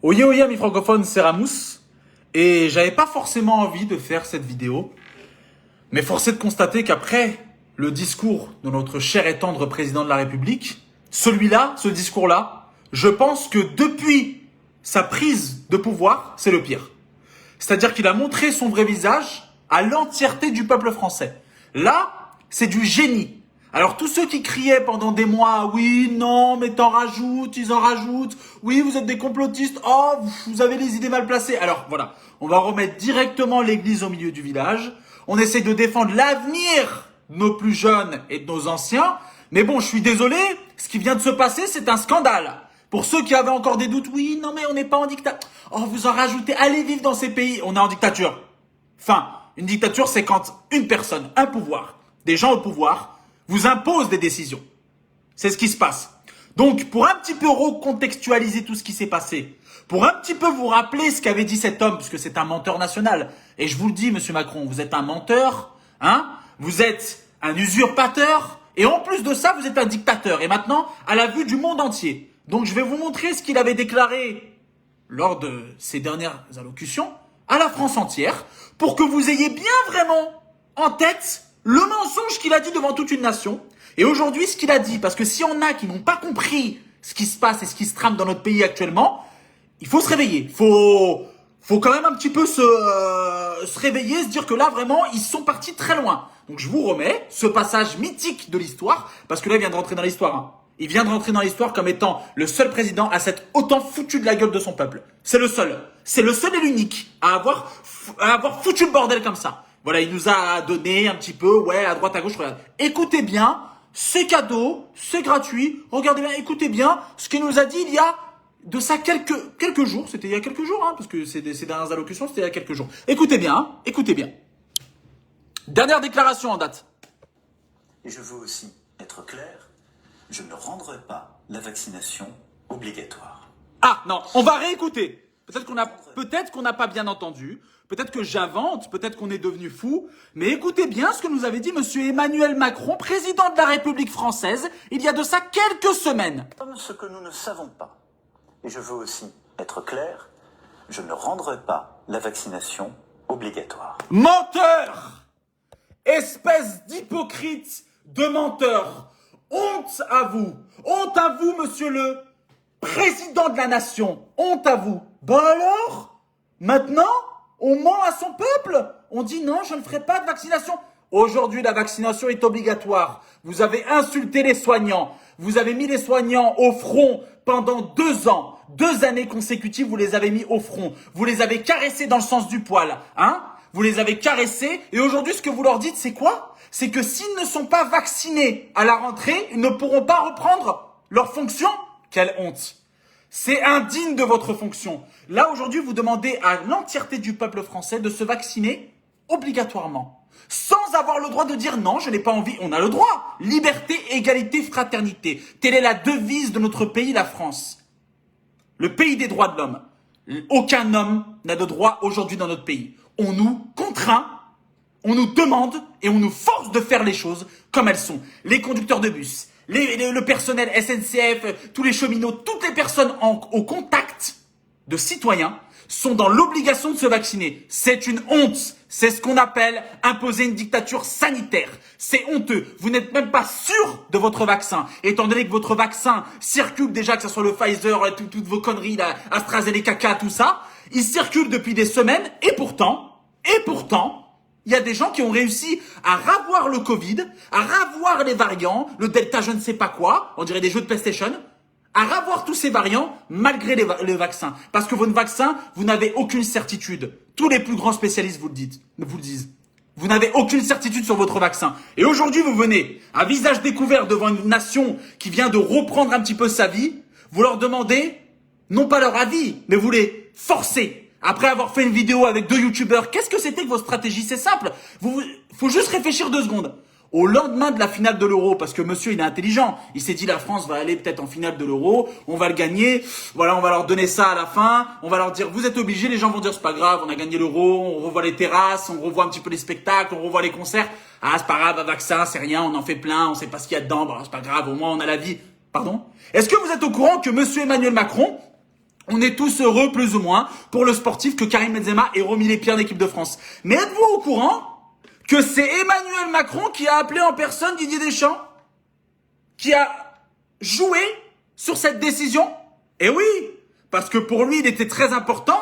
Oye oye amis francophones, c'est Ramous et j'avais pas forcément envie de faire cette vidéo, mais force est de constater qu'après le discours de notre cher et tendre président de la République, ce discours-là, je pense que depuis sa prise de pouvoir, c'est le pire. C'est-à-dire qu'il a montré son vrai visage à l'entièreté du peuple français. Là, c'est du génie. Alors tous ceux qui criaient pendant des mois, oui, non, mais t'en rajoutes, ils en rajoutent, oui, vous êtes des complotistes, oh, vous avez les idées mal placées. Alors voilà, on va remettre directement l'église au milieu du village. On essaie de défendre l'avenir de nos plus jeunes et de nos anciens. Mais bon, je suis désolé, ce qui vient de se passer, c'est un scandale. Pour ceux qui avaient encore des doutes, oui, non, mais on n'est pas en dictature. Oh, vous en rajoutez, allez vivre dans ces pays, on est en dictature. Enfin, une dictature, c'est quand une personne, un pouvoir, des gens au pouvoir, vous impose des décisions. C'est ce qui se passe. Donc, pour un petit peu recontextualiser tout ce qui s'est passé, pour un petit peu vous rappeler ce qu'avait dit cet homme, puisque c'est un menteur national, et je vous le dis, monsieur Macron, vous êtes un menteur, hein, vous êtes un usurpateur, et en plus de ça, vous êtes un dictateur, et maintenant, à la vue du monde entier. Donc, je vais vous montrer ce qu'il avait déclaré lors de ses dernières allocutions à la France entière, pour que vous ayez bien vraiment en tête le mensonge qu'il a dit devant toute une nation, et aujourd'hui ce qu'il a dit, parce que si on a qui n'ont pas compris ce qui se passe et ce qui se trame dans notre pays actuellement, il faut se réveiller, faut quand même un petit peu se réveiller, se dire que là vraiment ils sont partis très loin. Donc je vous remets ce passage mythique de l'histoire, parce que là il vient de rentrer dans l'histoire, hein. Il vient de rentrer dans l'histoire comme étant le seul président à s'être autant foutu de la gueule de son peuple. C'est le seul et l'unique à avoir foutu le bordel comme ça. Voilà, il nous a donné un petit peu, ouais, à droite, à gauche, regarde. Écoutez bien, c'est cadeau, c'est gratuit. Regardez bien, écoutez bien ce qu'il nous a dit il y a de ça quelques jours. C'était il y a quelques jours, hein, parce que ces dernières allocutions, c'était il y a quelques jours. Écoutez bien, hein, écoutez bien. Dernière déclaration en date. Et je veux aussi être clair, je ne rendrai pas la vaccination obligatoire. Ah, non, on va réécouter. Peut-être qu'on n'a pas bien entendu. Peut-être que j'invente, peut-être qu'on est devenu fou, mais écoutez bien ce que nous avait dit monsieur Emmanuel Macron, président de la République française, il y a de ça quelques semaines. Comme ce que nous ne savons pas, et je veux aussi être clair, je ne rendrai pas la vaccination obligatoire. Menteur! Espèce d'hypocrite, de menteur. Honte à vous, monsieur le président de la nation, honte à vous. Bah alors, maintenant on ment à son peuple. On dit non, je ne ferai pas de vaccination. Aujourd'hui, la vaccination est obligatoire. Vous avez insulté les soignants. Vous avez mis les soignants au front pendant 2 ans. 2 années consécutives, vous les avez mis au front. Vous les avez caressés dans le sens du poil. Hein? Vous les avez caressés. Et aujourd'hui, ce que vous leur dites, c'est quoi? C'est que s'ils ne sont pas vaccinés à la rentrée, ils ne pourront pas reprendre leurs fonctions. Quelle honte! C'est indigne de votre fonction. Là, aujourd'hui, vous demandez à l'entièreté du peuple français de se vacciner obligatoirement. Sans avoir le droit de dire non, je n'ai pas envie. On a le droit. Liberté, égalité, fraternité. Telle est la devise de notre pays, la France. Le pays des droits de l'homme. Aucun homme n'a de droit aujourd'hui dans notre pays. On nous contraint, on nous demande et on nous force de faire les choses comme elles sont. Les conducteurs de bus, le personnel SNCF, tous les cheminots, toutes les personnes au contact de citoyens sont dans l'obligation de se vacciner. C'est une honte. C'est ce qu'on appelle imposer une dictature sanitaire. C'est honteux. Vous n'êtes même pas sûr de votre vaccin. Étant donné que votre vaccin circule déjà, que ce soit le Pfizer, toutes vos conneries, la AstraZeneca, tout ça, il circule depuis des semaines et pourtant, il y a des gens qui ont réussi à ravoir le Covid, à ravoir les variants, le Delta je ne sais pas quoi, on dirait des jeux de PlayStation, à ravoir tous ces variants malgré les vaccins. Parce que votre vaccin, vous n'avez aucune certitude. Tous les plus grands spécialistes vous le disent. Vous n'avez aucune certitude sur votre vaccin. Et aujourd'hui, vous venez à visage découvert devant une nation qui vient de reprendre un petit peu sa vie, vous leur demandez, non pas leur avis, mais vous les forcez. Après avoir fait une vidéo avec 2 youtubeurs, qu'est-ce que c'était que votre stratégie? C'est simple. Faut juste réfléchir 2 secondes. Au lendemain de la finale de l'Euro, parce que monsieur il est intelligent, il s'est dit la France va aller peut-être en finale de l'Euro, on va le gagner, voilà, on va leur donner ça à la fin, on va leur dire vous êtes obligés, les gens vont dire c'est pas grave, on a gagné l'Euro, on revoit les terrasses, on revoit un petit peu les spectacles, on revoit les concerts, ah c'est pas grave, un vaccin, c'est rien, on en fait plein, on sait pas ce qu'il y a dedans, bah, c'est pas grave, au moins on a la vie. Pardon? Est-ce que vous êtes au courant que monsieur Emmanuel Macron On est tous heureux, plus ou moins, pour le sportif que Karim Benzema ait remis les pieds en équipe de France. Mais êtes-vous au courant que c'est Emmanuel Macron qui a appelé en personne Didier Deschamps, qui a joué sur cette décision? Eh oui, parce que pour lui, il était très important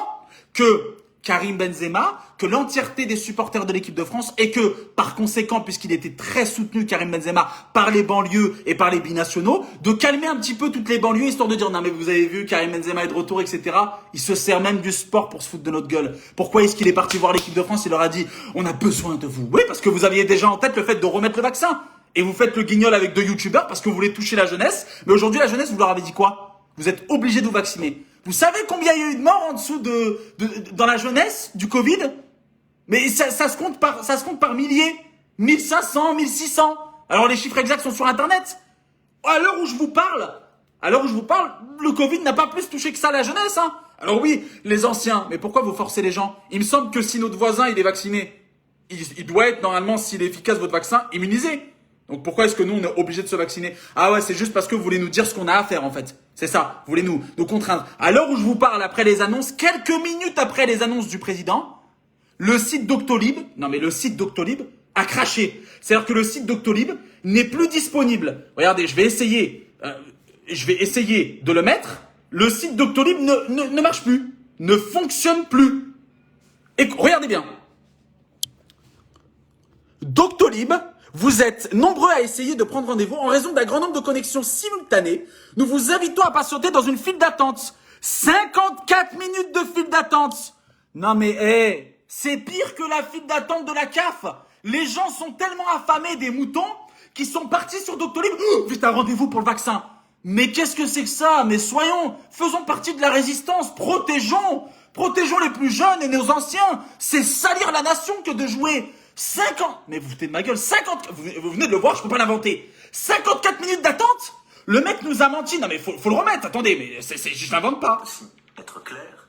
que Karim Benzema, que l'entièreté des supporters de l'équipe de France, et que, par conséquent, puisqu'il était très soutenu, Karim Benzema, par les banlieues et par les binationaux, de calmer un petit peu toutes les banlieues, histoire de dire, non mais vous avez vu, Karim Benzema est de retour, etc. Il se sert même du sport pour se foutre de notre gueule. Pourquoi est-ce qu'il est parti voir l'équipe de France? Il leur a dit, on a besoin de vous. Oui, parce que vous aviez déjà en tête le fait de remettre le vaccin. Et vous faites le guignol avec 2 youtubeurs parce que vous voulez toucher la jeunesse. Mais aujourd'hui, la jeunesse, vous leur avez dit quoi? Vous êtes obligés de vous vacciner. Vous savez combien il y a eu de morts en dessous dans la jeunesse du Covid? Mais ça se compte par milliers. 1500, 1600. Alors les chiffres exacts sont sur Internet. À l'heure où je vous parle, le Covid n'a pas plus touché que ça la jeunesse, hein. Alors oui, les anciens, mais pourquoi vous forcez les gens? Il me semble que si notre voisin, il est vacciné, il doit être normalement, s'il est efficace votre vaccin, immunisé. Donc pourquoi est-ce que nous, on est obligé de se vacciner? Ah ouais, c'est juste parce que vous voulez nous dire ce qu'on a à faire en fait. C'est ça, vous voulez nous contraindre. À l'heure où je vous parle, après les annonces, quelques minutes après les annonces du président, le site Doctolib a craché. C'est-à-dire que le site Doctolib n'est plus disponible. Regardez, je vais essayer de le mettre. Le site Doctolib ne marche plus, ne fonctionne plus. Et regardez bien. Doctolib, vous êtes nombreux à essayer de prendre rendez-vous en raison d'un grand nombre de connexions simultanées. Nous vous invitons à patienter dans une file d'attente. 54 minutes de file d'attente. Non mais, c'est pire que la file d'attente de la CAF. Les gens sont tellement affamés des moutons qu'ils sont partis sur Doctolib. Vite un rendez-vous pour le vaccin. Mais qu'est-ce que c'est que ça? Mais faisons partie de la résistance. Protégeons les plus jeunes et nos anciens. C'est salir la nation que de jouer 50, mais vous foutez de ma gueule, 50, vous venez de le voir, je peux pas l'inventer. 54 minutes d'attente? Le mec nous a menti. Non mais faut le remettre, attendez, mais je l'invente pas. Aussi, être clair,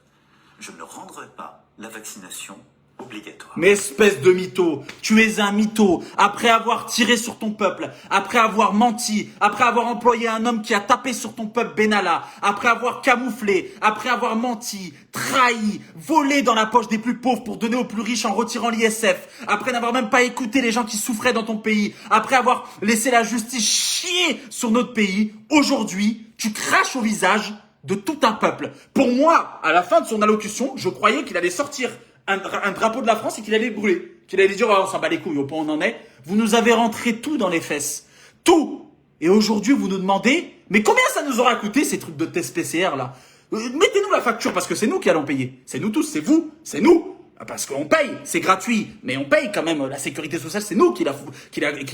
je ne rendrai pas la vaccination obligatoire. Mais espèce de mytho, tu es un mytho. Après avoir tiré sur ton peuple, après avoir menti, après avoir employé un homme qui a tapé sur ton peuple Benalla, après avoir camouflé, après avoir menti, trahi, volé dans la poche des plus pauvres pour donner aux plus riches en retirant l'ISF, après n'avoir même pas écouté les gens qui souffraient dans ton pays, après avoir laissé la justice chier sur notre pays, aujourd'hui, tu craches au visage de tout un peuple. Pour moi, à la fin de son allocution, je croyais qu'il allait sortir un drapeau de la France et qu'il allait le brûler. Qu'il allait dire, oh, on s'en bat les couilles, au point où on en est. Vous nous avez rentré tout dans les fesses. Tout. Et aujourd'hui, vous nous demandez, mais combien ça nous aura coûté ces trucs de test PCR là? Mettez-nous la facture parce que c'est nous qui allons payer. C'est nous tous, c'est vous, c'est nous. Parce qu'on paye, c'est gratuit. Mais on paye quand même la sécurité sociale, c'est nous qui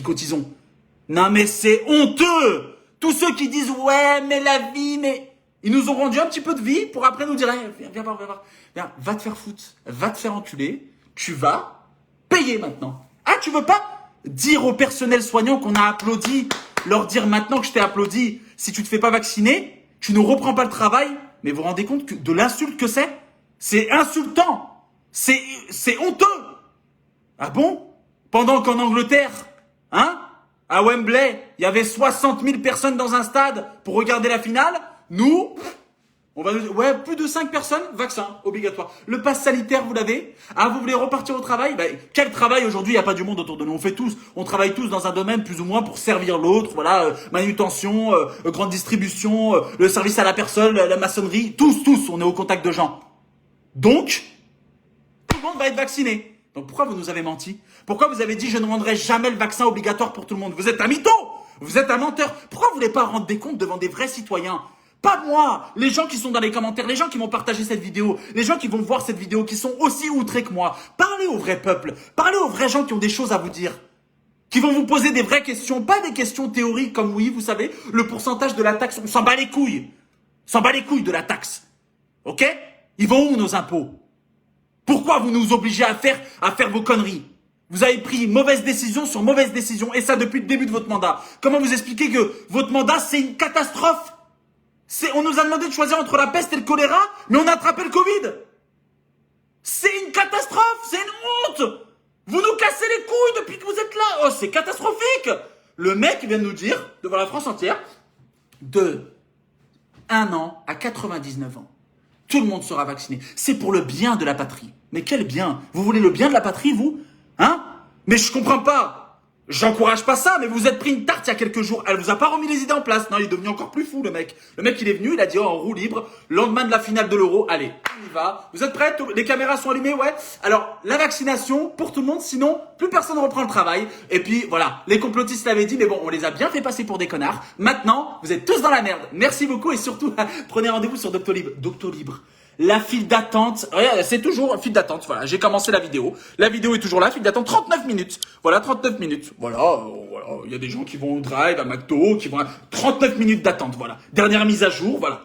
cotisons. Non mais c'est honteux. Tous ceux qui disent, ouais, mais la vie, mais... Ils nous ont rendu un petit peu de vie pour après nous dire, hey, viens voir. Viens, va te faire foutre, va te faire enculer, tu vas payer maintenant. Ah, tu veux pas dire au personnel soignant qu'on a applaudi, leur dire maintenant que je t'ai applaudi, si tu te fais pas vacciner, tu ne reprends pas le travail. Mais vous vous rendez compte de l'insulte que c'est? C'est insultant. C'est honteux. Ah bon? Pendant qu'en Angleterre, à Wembley, il y avait 60 000 personnes dans un stade pour regarder la finale. Nous, on va nous dire, ouais, plus de 5 personnes, vaccin obligatoire. Le pass sanitaire, vous l'avez? Ah, vous voulez repartir au travail? Quel travail aujourd'hui? Il n'y a pas du monde autour de nous. On travaille tous dans un domaine plus ou moins pour servir l'autre. Voilà, manutention, grande distribution, le service à la personne, la maçonnerie. Tous, on est au contact de gens. Donc, tout le monde va être vacciné. Donc pourquoi vous nous avez menti? Pourquoi vous avez dit je ne rendrai jamais le vaccin obligatoire pour tout le monde? Vous êtes un mytho! Vous êtes un menteur. Pourquoi vous voulez pas rendre des comptes devant des vrais citoyens? Pas moi, les gens qui sont dans les commentaires, les gens qui vont partager cette vidéo, les gens qui vont voir cette vidéo, qui sont aussi outrés que moi. Parlez au vrai peuple, parlez aux vrais gens qui ont des choses à vous dire, qui vont vous poser des vraies questions, pas des questions théoriques comme oui, vous savez, le pourcentage de la taxe, on s'en bat les couilles. On s'en bat les couilles de la taxe. Ok? Ils vont où nos impôts? Pourquoi vous nous obligez à faire vos conneries? Vous avez pris mauvaise décision sur mauvaise décision, et ça depuis le début de votre mandat. Comment vous expliquez que votre mandat, c'est une catastrophe? On nous a demandé de choisir entre la peste et le choléra, mais on a attrapé le Covid. C'est une catastrophe, c'est une honte. Vous nous cassez les couilles depuis que vous êtes là. Oh, c'est catastrophique. Le mec vient de nous dire, devant la France entière, de 1 an à 99 ans, Tout le monde sera vacciné. C'est pour le bien de la patrie. Mais quel bien? Vous voulez le bien de la patrie, vous? Hein? Mais je comprends pas. J'encourage pas ça, mais vous êtes pris une tarte il y a quelques jours. Elle vous a pas remis les idées en place. Non, il est devenu encore plus fou, le mec. Le mec, il est venu, il a dit, oh, en roue libre, lendemain de la finale de l'Euro. Allez, on y va. Vous êtes prêts? Les caméras sont allumées, ouais. Alors, la vaccination pour tout le monde, sinon, plus personne ne reprend le travail. Et puis, voilà. Les complotistes l'avaient dit, mais bon, on les a bien fait passer pour des connards. Maintenant, vous êtes tous dans la merde. Merci beaucoup et surtout, prenez rendez-vous sur Doctolib. Doctolib. La file d'attente, regarde, c'est toujours file d'attente, voilà, j'ai commencé la vidéo. La vidéo est toujours là, file d'attente, 39 minutes. Voilà, 39 minutes. Voilà, il y a des gens qui vont au drive, à McDo, qui vont à 39 minutes d'attente, voilà. Dernière mise à jour, voilà.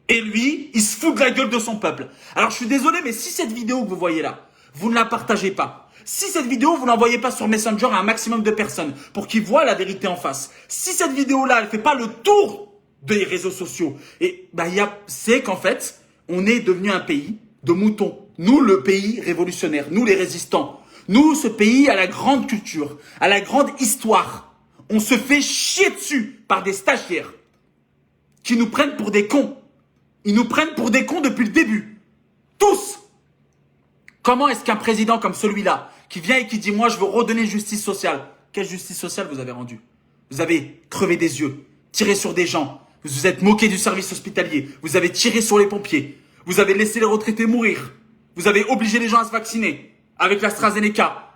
Et lui, il se fout de la gueule de son peuple. Alors, je suis désolé, mais si cette vidéo que vous voyez là, vous ne la partagez pas, si cette vidéo, vous l'envoyez pas sur Messenger à un maximum de personnes pour qu'ils voient la vérité en face, si cette vidéo-là, elle fait pas le tour des réseaux sociaux, et bah, c'est qu'en fait, on est devenu un pays de moutons. Nous, le pays révolutionnaire. Nous, les résistants. Nous, ce pays à la grande culture, à la grande histoire. On se fait chier dessus par des stagiaires qui nous prennent pour des cons. Ils nous prennent pour des cons depuis le début. Tous. Comment est-ce qu'un président comme celui-là, qui vient et qui dit « Moi, je veux redonner justice sociale ». Quelle justice sociale vous avez rendue? Vous avez crevé des yeux, tiré sur des gens. Vous vous êtes moqué du service hospitalier. Vous avez tiré sur les pompiers. Vous avez laissé les retraités mourir. Vous avez obligé les gens à se vacciner avec l'AstraZeneca.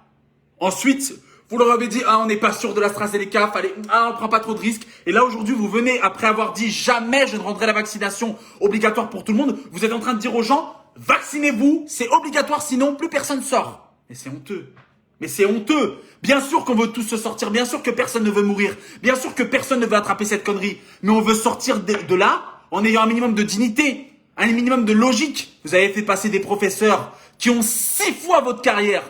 Ensuite, vous leur avez dit « Ah, on n'est pas sûr de l'AstraZeneca, on prend pas trop de risques. » Et là, aujourd'hui, vous venez, après avoir dit « Jamais je ne rendrai la vaccination obligatoire pour tout le monde », vous êtes en train de dire aux gens « Vaccinez-vous, c'est obligatoire, sinon plus personne sort. » Mais c'est honteux. Mais c'est honteux. Bien sûr qu'on veut tous se sortir. Bien sûr que personne ne veut mourir. Bien sûr que personne ne veut attraper cette connerie. Mais on veut sortir de là en ayant un minimum de dignité, un minimum de logique. Vous avez fait passer des professeurs qui ont 6 fois votre carrière.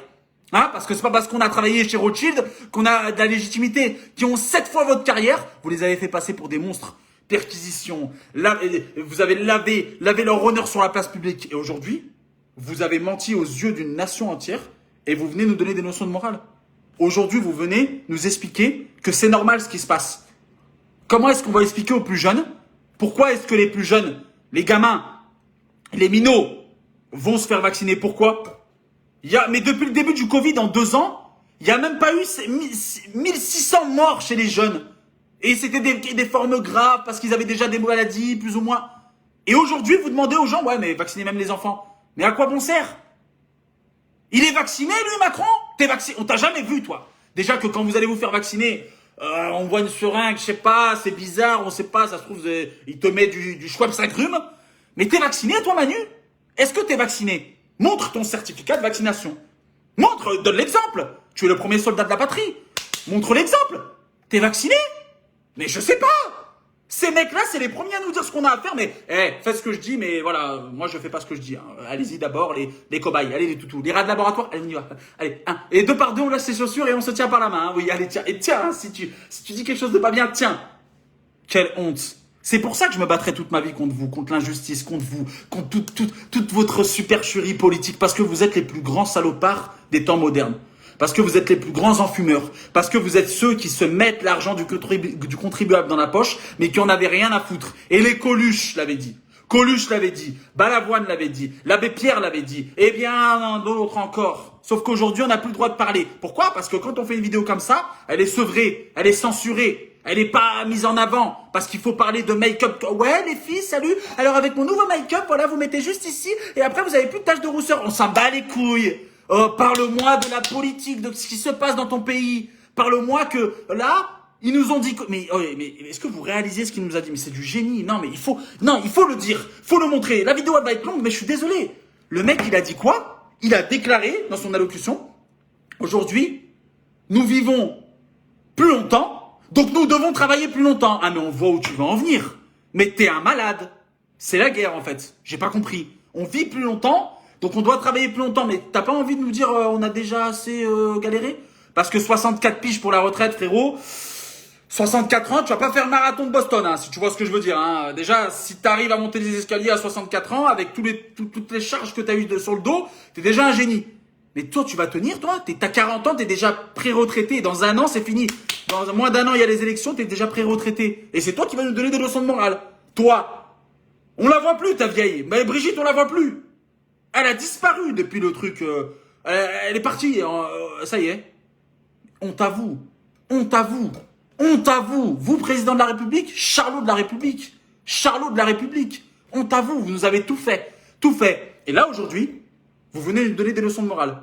Hein, parce que c'est pas parce qu'on a travaillé chez Rothschild qu'on a de la légitimité. Qui ont 7 fois votre carrière. Vous les avez fait passer pour des monstres. Perquisition. Vous avez lavé leur honneur sur la place publique. Et aujourd'hui, vous avez menti aux yeux d'une nation entière. Et vous venez nous donner des notions de morale. Aujourd'hui, vous venez nous expliquer que c'est normal ce qui se passe. Comment est-ce qu'on va expliquer aux plus jeunes? Pourquoi est-ce que les plus jeunes, les gamins, les minots, vont se faire vacciner? Pourquoi? Mais depuis le début du Covid, en 2 ans, il n'y a même pas eu 1600 morts chez les jeunes. Et c'était des formes graves parce qu'ils avaient déjà des maladies, plus ou moins. Et aujourd'hui, vous demandez aux gens, ouais, mais vaccinez même les enfants. Mais à quoi bon sert? Il est vacciné, lui, Macron? T'es vacciné? On t'a jamais vu, toi. Déjà que quand vous allez vous faire vacciner, on voit une seringue, je sais pas, c'est bizarre, on sait pas, ça se trouve, il te met du Schweppes agrumes. Mais t'es vacciné, toi, Manu? Est-ce que t'es vacciné? Montre ton certificat de vaccination. Montre, donne l'exemple. Tu es le premier soldat de la patrie. Montre l'exemple. T'es vacciné? Mais je sais pas. Ces mecs-là, c'est les premiers à nous dire ce qu'on a à faire, mais faites ce que je dis, mais voilà, moi je fais pas ce que je dis. Hein. Allez-y d'abord, les cobayes, allez les toutous, les rats de laboratoire, allez on y va. Allez, 1. Et 2 par 2, on lâche ses chaussures et on se tient par la main. Hein. Oui, allez, tiens. Et tiens, hein, si tu dis quelque chose de pas bien, tiens. Quelle honte. C'est pour ça que je me battrai toute ma vie contre vous, contre l'injustice, contre vous, contre toute votre supercherie politique, parce que vous êtes les plus grands salopards des temps modernes. Parce que vous êtes les plus grands enfumeurs. Parce que vous êtes ceux qui se mettent l'argent du contribuable dans la poche, mais qui en avaient rien à foutre. Et les Coluche l'avaient dit. Coluche l'avait dit. Balavoine l'avait dit. L'abbé Pierre l'avait dit. Et bien d'autres encore. Sauf qu'aujourd'hui, on n'a plus le droit de parler. Pourquoi? Parce que quand on fait une vidéo comme ça, elle est sevrée, elle est censurée. Elle n'est pas mise en avant. Parce qu'il faut parler de make-up. Ouais, les filles, salut. Alors avec mon nouveau make-up, voilà, vous mettez juste ici. Et après, vous avez plus de taches de rousseur. On s'en bat les couilles. Parle-moi de la politique, de ce qui se passe dans ton pays. Parle-moi que là, ils nous ont dit que... Mais est-ce que vous réalisez ce qu'il nous a dit? Mais c'est du génie. Non, mais il faut le dire. Faut le montrer. La vidéo, elle va être longue, mais je suis désolé. Le mec, il a dit quoi? Il a déclaré dans son allocution, aujourd'hui, nous vivons plus longtemps, donc nous devons travailler plus longtemps. Ah, mais on voit où tu vas en venir. Mais t'es un malade. C'est la guerre, en fait. J'ai pas compris. On vit plus longtemps... Donc on doit travailler plus longtemps, mais t'as pas envie de nous dire on a déjà assez galéré? Parce que 64 piges pour la retraite, frérot, 64 ans, tu vas pas faire le marathon de Boston, hein, si tu vois ce que je veux dire. Hein. Déjà, si t'arrives à monter les escaliers à 64 ans, avec toutes les charges que t'as eues sur le dos, t'es déjà un génie. Mais toi, tu vas tenir, toi? T'as 40 ans, t'es déjà pré-retraité. Dans 1 an, c'est fini. Dans moins d'1 an, il y a les élections, t'es déjà pré-retraité. Et c'est toi qui vas nous donner des leçons de morale. Toi. On la voit plus, ta vieille. Mais Brigitte, on la voit plus. Elle a disparu depuis le truc. Elle est partie. Ça y est. Honte à vous. Honte à vous. Honte à vous. Vous, président de la République, Charlot de la République. Charlot de la République. Honte à vous. Vous nous avez tout fait. Tout fait. Et là, aujourd'hui, vous venez nous donner des leçons de morale.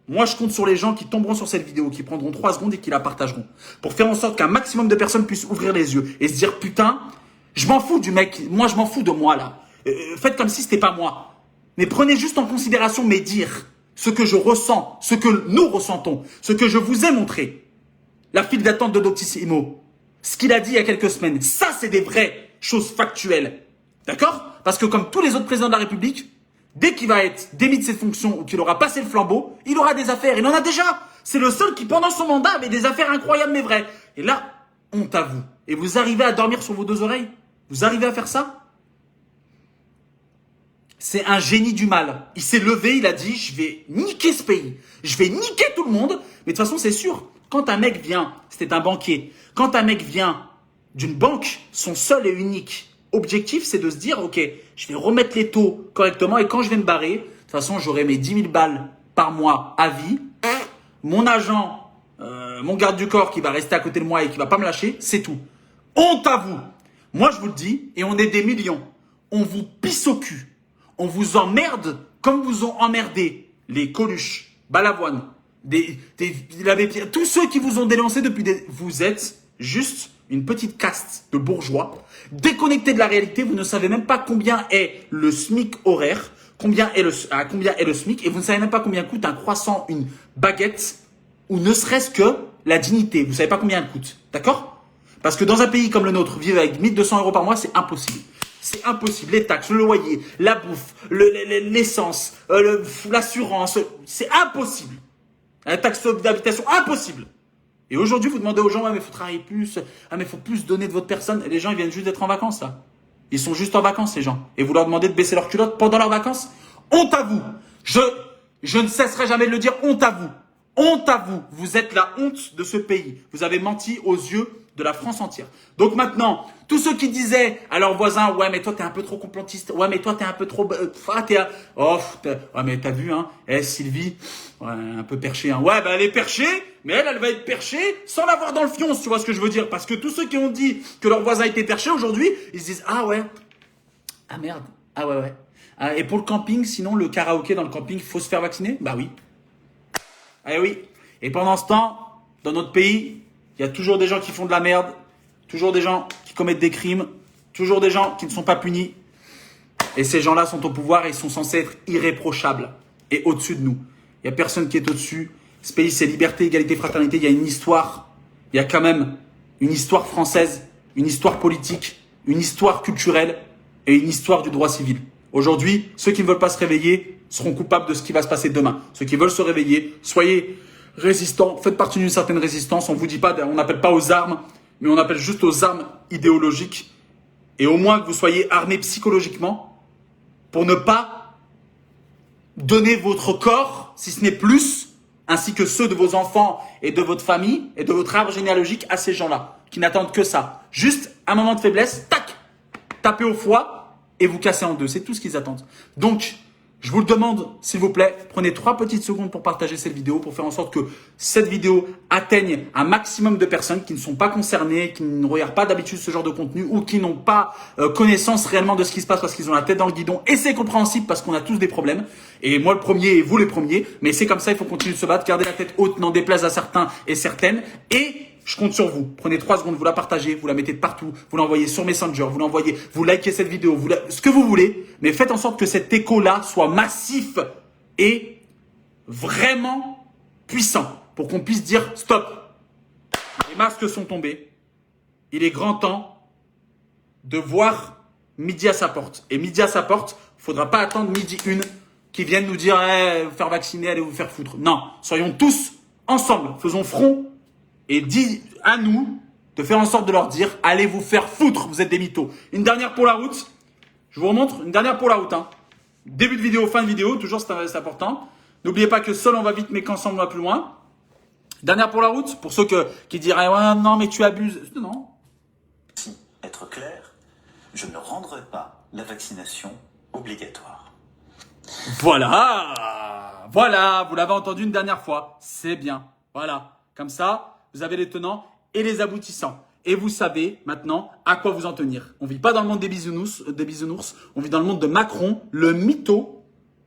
Moi, je compte sur les gens qui tomberont sur cette vidéo, qui prendront 3 secondes et qui la partageront. Pour faire en sorte qu'un maximum de personnes puissent ouvrir les yeux et se dire, putain, je m'en fous du mec. Moi, je m'en fous de moi, là. Faites comme si c'était pas moi. Mais prenez juste en considération mes dires. Ce que je ressens, ce que nous ressentons, ce que je vous ai montré. La file d'attente de Doctissimo. Ce qu'il a dit il y a quelques semaines. Ça, c'est des vraies choses factuelles. D'accord? Parce que comme tous les autres présidents de la République, dès qu'il va être démis de ses fonctions ou qu'il aura passé le flambeau, il aura des affaires. Il en a déjà. C'est le seul qui, pendant son mandat, avait des affaires incroyables mais vraies. Et là, honte à vous. Et vous arrivez à dormir sur vos 2 oreilles? Vous arrivez à faire ça? C'est un génie du mal. Il s'est levé, il a dit, je vais niquer ce pays. Je vais niquer tout le monde. Mais de toute façon, c'est sûr, quand un mec vient, c'était un banquier, quand un mec vient d'une banque, son seul et unique objectif, c'est de se dire, ok, je vais remettre les taux correctement et quand je vais me barrer, de toute façon, j'aurai mes 10 000 balles par mois à vie. Mon agent, mon garde du corps qui va rester à côté de moi et qui va pas me lâcher, c'est tout. Honte à vous. Moi, je vous le dis, et on est des millions. On vous pisse au cul. On vous emmerde comme vous ont emmerdé les Coluche, Balavoine, l'abbé Pierre, tous ceux qui vous ont dénoncé depuis des... Vous êtes juste une petite caste de bourgeois, déconnectés de la réalité. Vous ne savez même pas combien est le SMIC horaire, combien est le SMIC, et vous ne savez même pas combien coûte un croissant, une baguette, ou ne serait-ce que la dignité. Vous ne savez pas combien elle coûte, d'accord? Parce que dans un pays comme le nôtre, vivre avec 1 200 € par mois, c'est impossible. C'est impossible. Les taxes, le loyer, la bouffe, l'essence, l'assurance, c'est impossible. La taxe d'habitation, impossible. Et aujourd'hui, vous demandez aux gens, ouais, mais il faut travailler plus, ah, mais il faut plus donner de votre personne. Et les gens, ils viennent juste d'être en vacances, là. Ils sont juste en vacances, les gens. Et vous leur demandez de baisser leurs culottes pendant leurs vacances? Honte à vous. Je ne cesserai jamais de le dire, honte à vous. Honte à vous. Vous êtes la honte de ce pays. Vous avez menti aux yeux de la France entière. Donc maintenant, tous ceux qui disaient à leurs voisins, ouais, mais toi, t'es un peu trop complotiste. Ouais, mais toi, t'es un peu trop... ouais, mais t'as vu, hein, Sylvie, ouais, un peu perchée, hein. Ouais, bah, elle est perchée, mais elle va être perchée sans l'avoir dans le fion, tu vois ce que je veux dire. Parce que tous ceux qui ont dit que leurs voisins étaient perchés, aujourd'hui, ils se disent, ah ouais, ah merde, ah ouais, ouais. Ah, et pour le camping, sinon, le karaoké dans le camping, il faut se faire vacciner? Bah oui. Ah oui. Et pendant ce temps, dans notre pays, il y a toujours des gens qui font de la merde, toujours des gens qui commettent des crimes, toujours des gens qui ne sont pas punis. Et ces gens-là sont au pouvoir et ils sont censés être irréprochables et au-dessus de nous. Il n'y a personne qui est au-dessus. Ce pays, c'est liberté, égalité, fraternité. Il y a une histoire. Il y a quand même une histoire française, une histoire politique, une histoire culturelle et une histoire du droit civil. Aujourd'hui, ceux qui ne veulent pas se réveiller seront coupables de ce qui va se passer demain. Ceux qui veulent se réveiller, soyez résistants, faites partie d'une certaine résistance. On vous dit pas, on n'appelle pas aux armes, mais on appelle juste aux armes idéologiques. Et au moins que vous soyez armés psychologiquement pour ne pas donner votre corps, si ce n'est plus, ainsi que ceux de vos enfants et de votre famille et de votre arbre généalogique à ces gens-là, qui n'attendent que ça. Juste un moment de faiblesse, tac, tapez au foie et vous cassez en deux. C'est tout ce qu'ils attendent. Donc, je vous le demande, s'il vous plaît, prenez 3 petites secondes pour partager cette vidéo, pour faire en sorte que cette vidéo atteigne un maximum de personnes qui ne sont pas concernées, qui ne regardent pas d'habitude ce genre de contenu ou qui n'ont pas connaissance réellement de ce qui se passe parce qu'ils ont la tête dans le guidon. Et c'est compréhensible parce qu'on a tous des problèmes. Et moi le premier et vous les premiers. Mais c'est comme ça, il faut continuer de se battre, garder la tête haute, n'en déplaise à certains et certaines. Et je compte sur vous. Prenez 3 secondes, vous la partagez, vous la mettez de partout, vous l'envoyez sur Messenger, vous l'envoyez, vous likez cette vidéo, ce que vous voulez, mais faites en sorte que cet écho-là soit massif et vraiment puissant pour qu'on puisse dire stop. Les masques sont tombés. Il est grand temps de voir midi à sa porte. Et midi à sa porte, il ne faudra pas attendre midi 1 qui viennent nous dire vous faire vacciner, allez vous faire foutre. Non, soyons tous ensemble, faisons front. Et dit à nous de faire en sorte de leur dire allez vous faire foutre, vous êtes des mythos. Une dernière pour la route. Je vous remontre, une dernière pour la route. Hein. Début de vidéo, fin de vidéo, toujours c'est important. N'oubliez pas que seul on va vite mais qu'ensemble on va plus loin. Dernière pour la route, pour ceux qui diraient ouais non mais tu abuses. Non. Si être clair, je ne rendrai pas la vaccination obligatoire. Voilà, voilà, vous l'avez entendu une dernière fois, c'est bien. Voilà, comme ça, vous avez les tenants et les aboutissants. Et vous savez maintenant à quoi vous en tenir. On vit pas dans le monde des bisounours, on vit dans le monde de Macron, le mytho,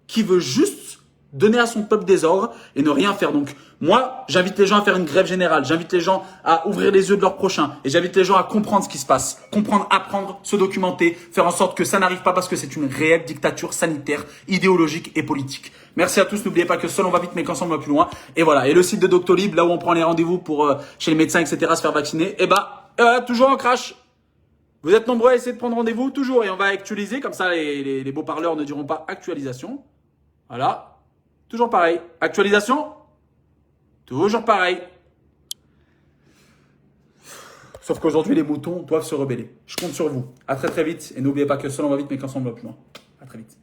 qui veut juste donner à son peuple des ordres et ne rien faire. Donc moi, j'invite les gens à faire une grève générale, j'invite les gens à ouvrir les yeux de leur prochain et j'invite les gens à comprendre ce qui se passe, comprendre, apprendre, se documenter, faire en sorte que ça n'arrive pas parce que c'est une réelle dictature sanitaire, idéologique et politique. Merci à tous, n'oubliez pas que seul on va vite mais qu'ensemble on va plus loin. Et voilà, et le site de Doctolib, là où on prend les rendez-vous pour chez les médecins, etc., se faire vacciner, et voilà, toujours en crash. Vous êtes nombreux à essayer de prendre rendez-vous, toujours, et on va actualiser, comme ça les beaux parleurs ne diront pas actualisation. Voilà. Toujours pareil. Actualisation. Toujours pareil. Sauf qu'aujourd'hui, les moutons doivent se rebeller. Je compte sur vous. À très très vite. Et n'oubliez pas que seul on va vite, mais qu'ensemble on va plus loin. À très vite.